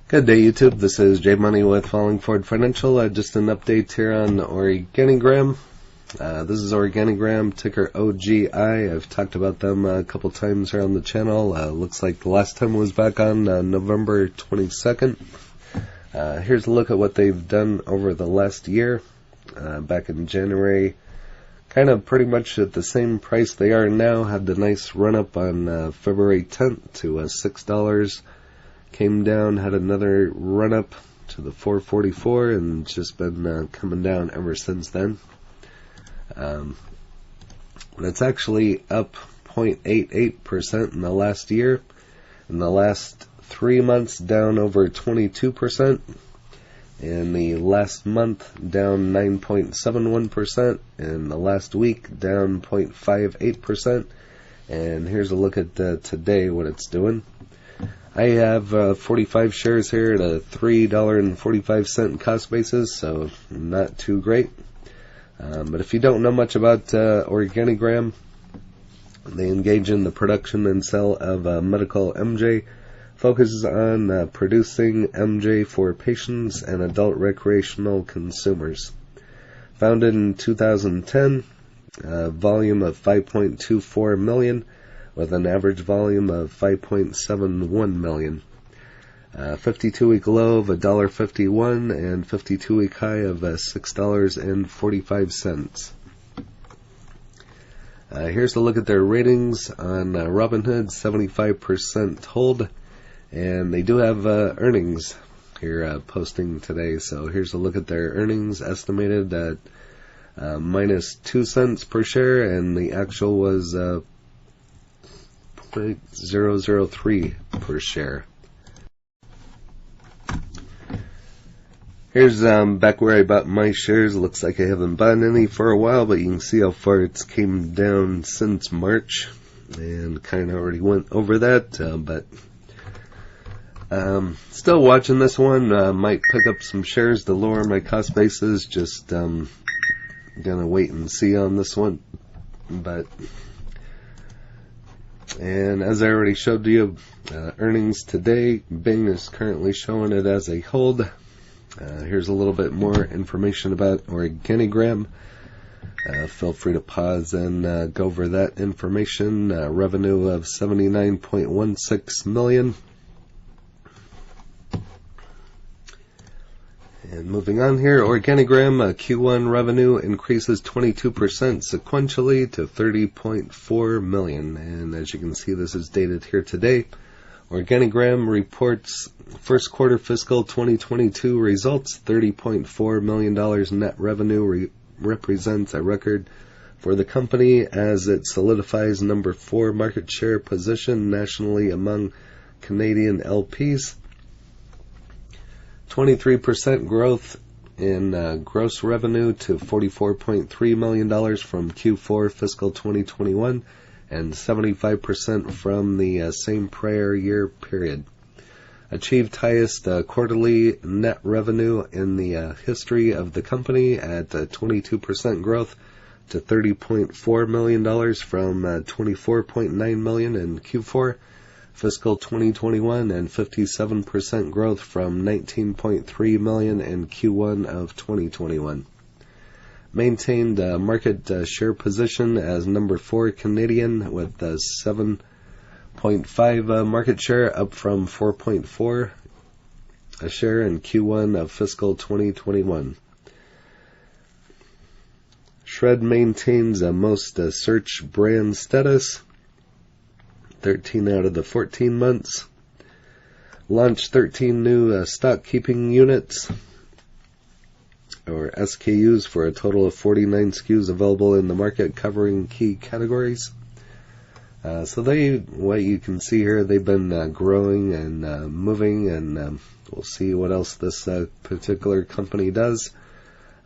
Good day, YouTube. This is Jay Money with Falling Forward Financial. Just an update here on Organigram. This is Organigram, ticker OGI. I've talked about them a couple times here on the channel. Looks like the last time was back on November 22nd. Here's a look at what they've done over the last year. Back in January, kind of pretty much at the same price they are now. Had a nice run up on February 10th to $6. Came down, had another run up to the 444, and just been coming down ever since then. But it's actually up 0.88% in the last year. In the last 3 months, down over 22%. In the last month, down 9.71%. In the last week, down 0.58%. And here's a look at today, what it's doing. I have 45 shares here at a $3.45 cost basis, so not too great. But if you don't know much about Organigram, they engage in the production and sale of medical MJ, focuses on producing MJ for patients and adult recreational consumers. Founded in 2010, volume of 5.24 million, with an average volume of 5.71 million. 52-week low of $1.51 and 52-week high of $6.45. Here's a look at their ratings on Robinhood, 75% hold, and they do have earnings here posting today. So here's a look at their earnings, estimated at minus 2 cents per share, and the actual was 0.003 per share. Here's back where I bought my shares. Looks like I haven't bought any for a while, but you can see how far it's came down since March, and kind of already went over that, but still watching this one. Might pick up some shares to lower my cost basis. Just gonna wait and see on this one. And as I already showed you, earnings today, Bing is currently showing it as a hold. Here's a little bit more information about Organigram. Feel free to pause and go over that information. Revenue of $79.16 million. And moving on here, Organigram Q1 revenue increases 22% sequentially to $30.4 million. And as you can see, this is dated here today. Organigram reports first quarter fiscal 2022 results. $30.4 million net revenue represents a record for the company as it solidifies number 4 market share position nationally among Canadian LPs. 23% growth in gross revenue to $44.3 million from Q4 fiscal 2021, and 75% from the same prior year period. Achieved highest quarterly net revenue in the history of the company at 22% growth to $30.4 million from $24.9 million in Q4 fiscal 2021, and 57% growth from $19.3 million in Q1 of 2021. Maintained market share position as number 4 Canadian with 7.5 market share, up from 4.4 a share in Q1 of fiscal 2021. Shred maintains most search brand status, 13 out of the 14 months. Launched 13 new stock keeping units, or SKUs, for a total of 49 SKUs available in the market covering key categories. So what you can see here, they've been growing and moving, and we'll see what else this particular company does.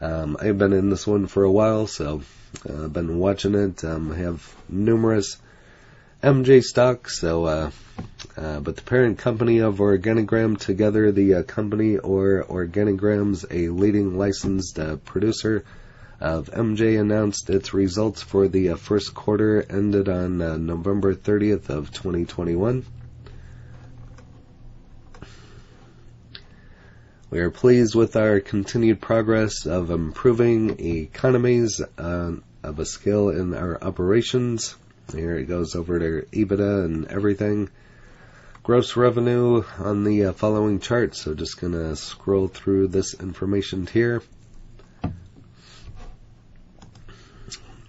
I've been in this one for a while, so I've been watching it. I have numerous MJ stocks, but the parent company of Organigram, together the company or Organigram's a leading licensed producer of MJ, announced its results for the first quarter ended on November 30th of 2021. We are pleased with our continued progress of improving economies of a scale in our operations. Here it goes over to EBITDA and everything. Gross revenue on the following chart, so just going to scroll through this information here.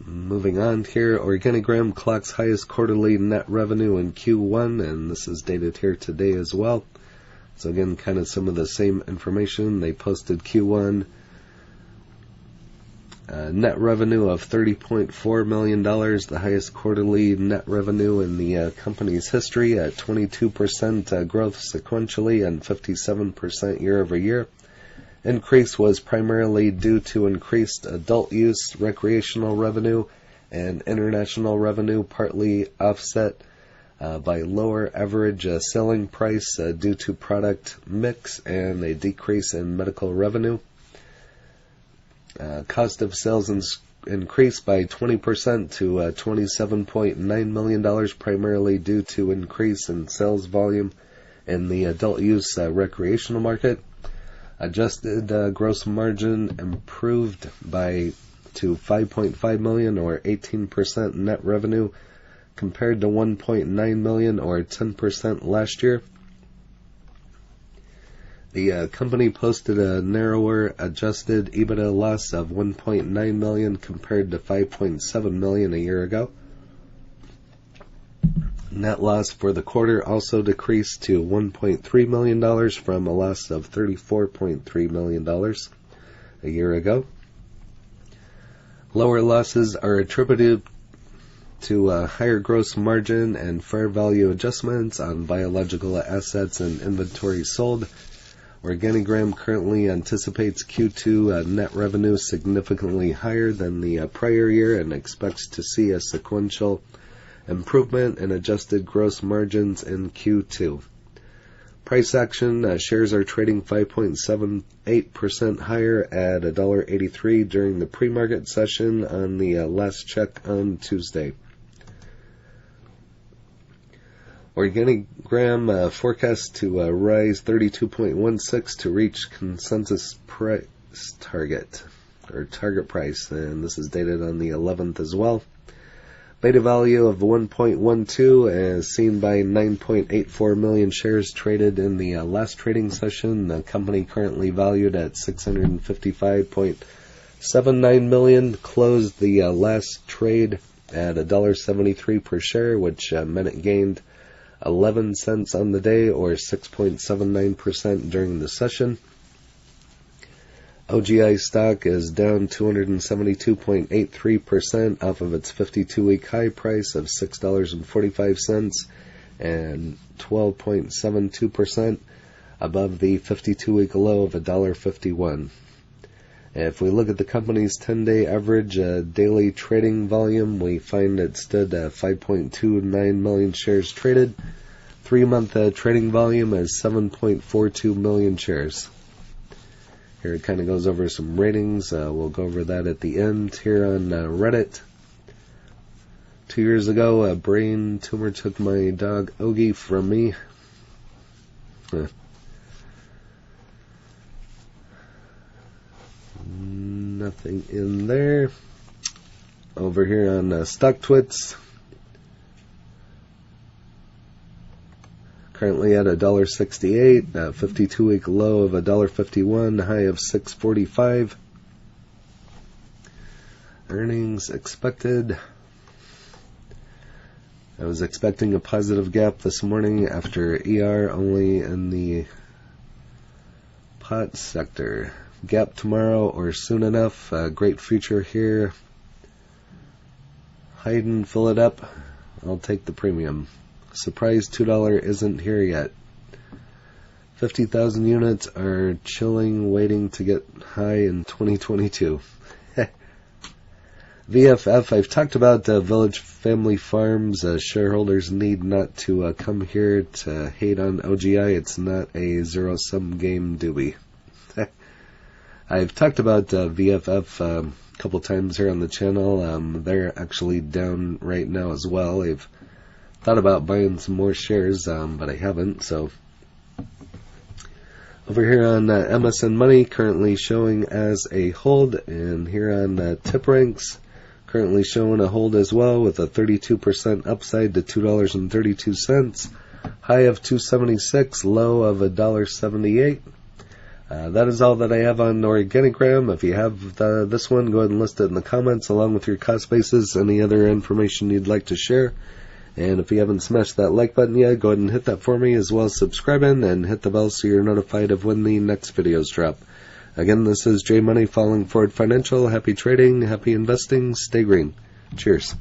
Moving on here, Organigram clocks highest quarterly net revenue in Q1, and this is dated here today as well. So again, kind of some of the same information. They posted Q1 net revenue of $30.4 million, the highest quarterly net revenue in the company's history, at 22% growth sequentially and 57% year over year. Increase was primarily due to increased adult use, recreational revenue, and international revenue, partly offset by lower average selling price due to product mix and a decrease in medical revenue. Cost of sales increased by 20% to $27.9 million, primarily due to increase in sales volume in the adult use recreational market. Adjusted gross margin improved to $5.5 million or 18% net revenue, compared to $1.9 million or 10% last year. The company posted a narrower adjusted EBITDA loss of $1.9 million compared to $5.7 million a year ago. Net loss for the quarter also decreased to $1.3 million from a loss of $34.3 million a year ago. Lower losses are attributed to higher gross margin and fair value adjustments on biological assets and inventory sold. Organigram currently anticipates Q2 net revenue significantly higher than the prior year and expects to see a sequential improvement in adjusted gross margins in Q2. Price action, shares are trading 5.78% higher at $1.83 during the pre-market session on the last check on Tuesday. Organigram forecast to rise 32.16 to reach consensus price target price, and this is dated on the 11th as well. Beta value of 1.12 as seen by 9.84 million shares traded in the last trading session. The company currently valued at $655.79 million, closed the last trade at $1.73 per share, which meant it gained 11 cents on the day or 6.79% during the session. OGI stock is down 272.83% off of its 52-week high price of $6.45 and 12.72% above the 52-week low of $1.51. If we look at the company's 10-day average daily trading volume, we find it stood at 5.29 million shares traded. 3-month trading volume is 7.42 million shares. Here it kind of goes over some ratings. We'll go over that at the end. Here on Reddit, 2 years ago, a brain tumor took my dog Ogie from me. Nothing in there. Over here on StockTwits, currently at $1.68, 52-week low of $1.51, high of $6.45. Earnings expected. I was expecting a positive gap this morning after ER only in the pot sector. Gap tomorrow or soon enough. Great future here. Hide and fill it up. I'll take the premium. Surprise $2 isn't here yet. 50,000 units are chilling, waiting to get high in 2022. VFF, I've talked about Village Family Farms. Shareholders need not to come here to hate on OGI. It's not a zero-sum game doobie. I've talked about VFF a couple times here on the channel. They're actually down right now as well. I've thought about buying some more shares, but I haven't. So Over here on MSN Money, currently showing as a hold, and here on Tip Ranks, currently showing a hold as well with a 32% upside to $2.32, high of $2.76, low of $1.78. That is all that I have on Organigram. If you have this one, go ahead and list it in the comments along with your cost basis, any other information you'd like to share. And if you haven't smashed that like button yet, go ahead and hit that for me, as well as subscribing and hit the bell so you're notified of when the next videos drop. Again, this is J Money Falling Forward Financial. Happy trading, happy investing, stay green. Cheers.